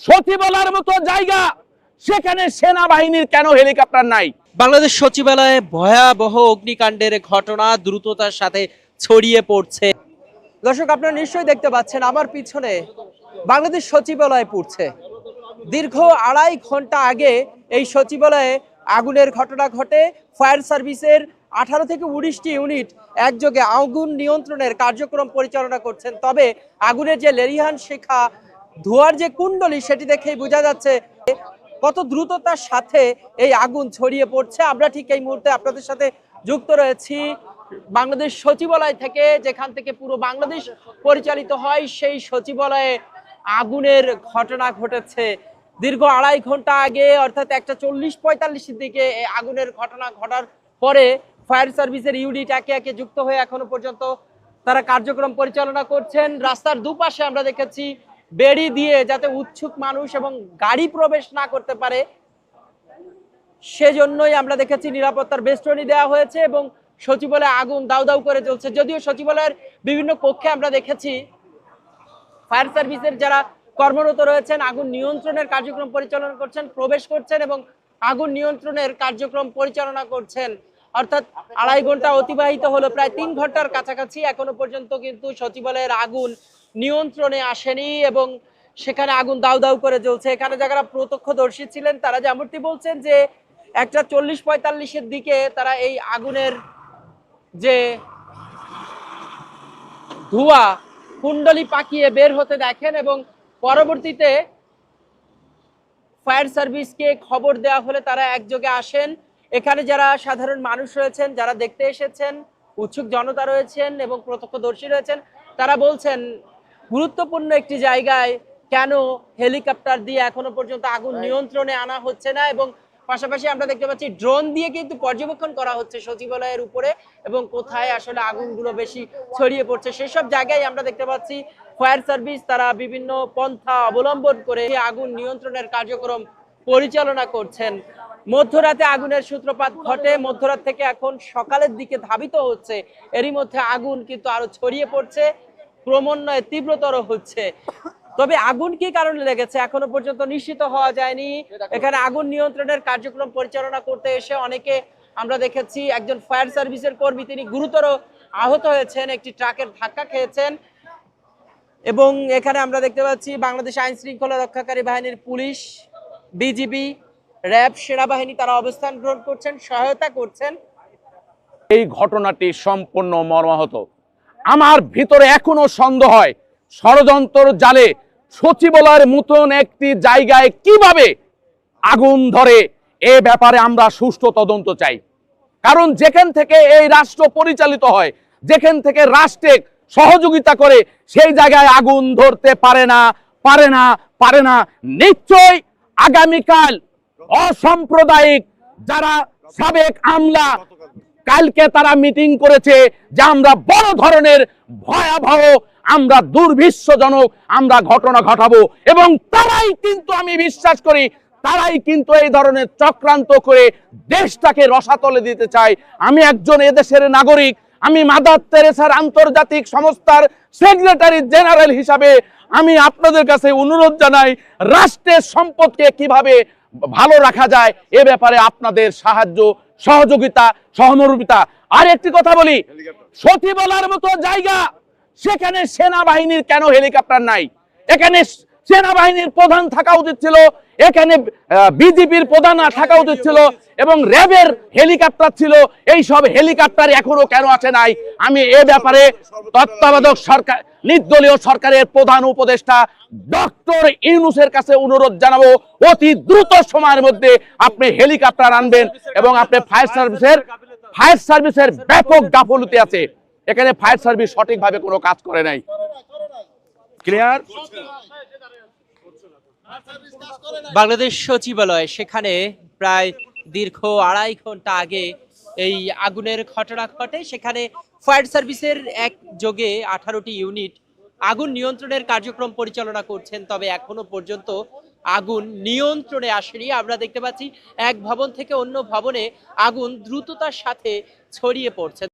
সচিবালয়ের মতো জায়গা, সেখানে সেনাবাহিনীর কেন হেলিকপ্টার নাই? বাংলাদেশ সচিবালয়ে ভয়াবহ অগ্নিকাণ্ডের ঘটনা দ্রুততার সাথে ছড়িয়ে পড়ছে। দর্শক, আপনারা নিশ্চয়ই দেখতে পাচ্ছেন আমার পিছনে বাংলাদেশ সচিবালয় পুড়ছে। দীর্ঘ 2.5 ঘন্টা আগে এই সচিবালয়ে আগুনের ঘটনা ঘটে। ফায়ার সার্ভিসের 18 থেকে 19টি ইউনিট একযোগে আগুন নিয়ন্ত্রণের কার্যক্রম পরিচালনা করছেন। তবে আগুনের যে লেলিহান শিখা, ধোঁয়ার যে কুণ্ডলী, সেটি দেখেই বোঝা যাচ্ছে কত দ্রুততার সাথে এই আগুন ছড়িয়ে পড়ছে। আমরা ঠিক এই মুহূর্তে আপনাদের সাথে যুক্ত রয়েছি বাংলাদেশ সচিবালয় থেকে, যেখান থেকে পুরো বাংলাদেশ পরিচালিত হয়। সেই সচিবালয়ে আগুনের ঘটনা ঘটেছে দীর্ঘ 2.5 ঘন্টা আগে, অর্থাৎ 1:40-45 দিকে এই আগুনের ঘটনা ঘটার পরে ফায়ার সার্ভিসের ইউনিট একে একে যুক্ত হয়ে এখনো পর্যন্ত তারা কার্যক্রম পরিচালনা করছেন। রাস্তার দুপাশে আমরা দেখেছি বেড়ি দিয়ে, যাতে উৎসুক মানুষ এবং গাড়ি প্রবেশ না করতে পারে, সেজন্যই আমরা দেখেছি নিরাপত্তার বেষ্টনী দেওয়া হয়েছে এবং সচিবালয়ে আগুন দাউ দাউ করে জ্বলছে। যদিও সচিবালয়ের বিভিন্ন কক্ষে আমরা দেখেছি ফায়ার সার্ভিসের যারা কর্মরত রয়েছেন আগুন নিয়ন্ত্রণের কার্যক্রম পরিচালনা করছেন, প্রবেশ করছেন এবং আগুন নিয়ন্ত্রণের কার্যক্রম পরিচালনা করছেন। অর্থাৎ 2.5 ঘন্টা অতিবাহিত হলো, প্রায় 3 ঘন্টার কাছাকাছি। এখনো পর্যন্ত কিন্তু সচিবালয়ের আগুন নিয়ন্ত্রণে আসেনি এবং সেখানে আগুন দাউ দাউ করে জ্বলছে। এখানে যারা প্রত্যক্ষদর্শী ছিলেন তারা যেমনটি বলছেন যে 1:40-45 দিকে তারা এই আগুনের যে ধোঁয়া কুণ্ডলী পাকিয়ে বের হতে দেখেন এবং পরবর্তীতে ফায়ার সার্ভিসকে খবর দেওয়া হলে তারা একযোগে আসেন। এখানে যারা সাধারণ মানুষ রয়েছেন, যারা দেখতে এসেছেন, উৎসুক জনতা রয়েছেন এবং প্রত্যক্ষদর্শী রয়েছেন, তারা বলছেন গুরুত্বপূর্ণ একটি জায়গায় কেন হেলিকপ্টার দিয়ে এখনো পর্যন্ত আগুন নিয়ন্ত্রণে আনা হচ্ছে না। এবং পাশাপাশি আমরা দেখতে পাচ্ছি ড্রোন দিয়ে কিন্তু পর্যবেক্ষণ করা হচ্ছে সচিবালয়ের উপরে এবং কোথায় আসলে আগুনগুলো বেশি ছড়িয়ে পড়ছে সেসব জায়গায় আমরা দেখতে পাচ্ছি ফায়ার সার্ভিস তারা বিভিন্ন পন্থা অবলম্বন করে আগুন নিয়ন্ত্রণের কার্যক্রম পরিচালনা করছেন। মধ্যরাতে আগুনের সূত্রপাত ঘটে, মধ্যরাত থেকে এখন সকালের দিকে ধাবিত হচ্ছে। এরই মধ্যে আগুন কিন্তু আরো ছড়িয়ে পড়ছে, ক্রমান্বয়ে তীব্রতর হচ্ছে। তবে আগুন কি কারণে লেগেছে এখনো পর্যন্ত নিশ্চিত হওয়া যায়নি। এখানে আগুন নিয়ন্ত্রণের কার্যক্রম পরিচালনা করতে এসে অনেকে আমরা দেখেছি, একজন ফায়ার সার্ভিসের কর্মী তিনি গুরুতর আহত হয়েছেন, একটি ট্রাকের ধাক্কা খেয়েছেন। এবং এখানে আমরা দেখতে পাচ্ছি বাংলাদেশ আইন শৃঙ্খলা রক্ষাকারী বাহিনীর পুলিশ, বিজিবি, র্যাব, সেনাবাহিনী তারা অবস্থান গ্রহণ করছেন, সহায়তা করছেন। এই ঘটনাটি সম্পূর্ণ মর্মাহত। আমার ভিতরে এখনো সন্দেহ হয় ষড়যন্ত্র জালে সচিবালয়ের মতন একটি জায়গায় কিভাবে আগুন ধরে, এ ব্যাপারে আমরা সুষ্ঠু তদন্ত চাই। কারণ যেখান থেকে এই রাষ্ট্র পরিচালিত হয়, যেখান থেকে রাষ্ট্রে সহযোগিতা করে, সেই জায়গায় আগুন ধরতে পারে না, পারে না, পারে না। নিশ্চয় আগামীকাল অসাম্প্রদায়িক যারা সাবেক আমলা, কালকে তারা মিটিং করেছে যে আমরা বড় ধরনের ভয়াবহ, আমরা দুর্বিশ্বজনক আমরা ঘটনা ঘটাবো এবং তারাই কিন্তু, আমি বিশ্বাস করি, তারাই কিন্তু এই ধরনের চক্রান্ত করে দেশটাকে রসাতলে দিতে চায়। আমি একজন এদেশের নাগরিক, আমি মাদার তেরেসার আন্তর্জাতিক সংস্থার সেক্রেটারি জেনারেল হিসাবে আমি আপনাদের কাছে অনুরোধ জানাই, রাষ্ট্রের সম্পদকে কিভাবে ভালো রাখা যায় এ ব্যাপারে আপনাদের সাহায্য, সহযোগিতা, সহমর্মিতা। আর একটি কথা বলি, সচিবালয়ের মতো জায়গা, সেখানে সেনাবাহিনীর কেন হেলিকপ্টার নাই? এখানে সেনাবাহিনীর প্রধান থাকা উচিত ছিল, এখানে বিজেপির প্রধান থাকা উচিত ছিল এবং র্যাবের হেলিকপ্টার ছিল। এই সব হেলিকপ্টার এখনো কেন আসে নাই? আমি এ ব্যাপারে তত্ত্বাবধায়ক সরকার, নির্দলীয় সরকারের প্রধান উপদেষ্টা ডক্টর ইউনূসের কাছে অনুরোধ জানাবো, অতি দ্রুত সময়ের মধ্যে আপনি হেলিকপ্টার আনবেন এবং আপনি ফায়ার সার্ভিসের ব্যাপক গাফলতি আছে। এখানে ফায়ার সার্ভিস সঠিকভাবে কোনো কাজ করে নাই। ক্লিয়ার? বাংলাদেশ সচিবালয়, সেখানে প্রায় দীর্ঘ 2.5 ঘন্টা আগে এই আগুনের ঘটনা ঘটে। সেখানে ফায়ার সার্ভিসের একযোগে 18টি ইউনিট আগুন নিয়ন্ত্রণের কার্যক্রম পরিচালনা করছেন। তবে এখনো পর্যন্ত আগুন নিয়ন্ত্রণে আসেনি। আমরা দেখতে পাচ্ছি এক ভবন থেকে অন্য ভবনে আগুন দ্রুততার সাথে ছড়িয়ে পড়ছে।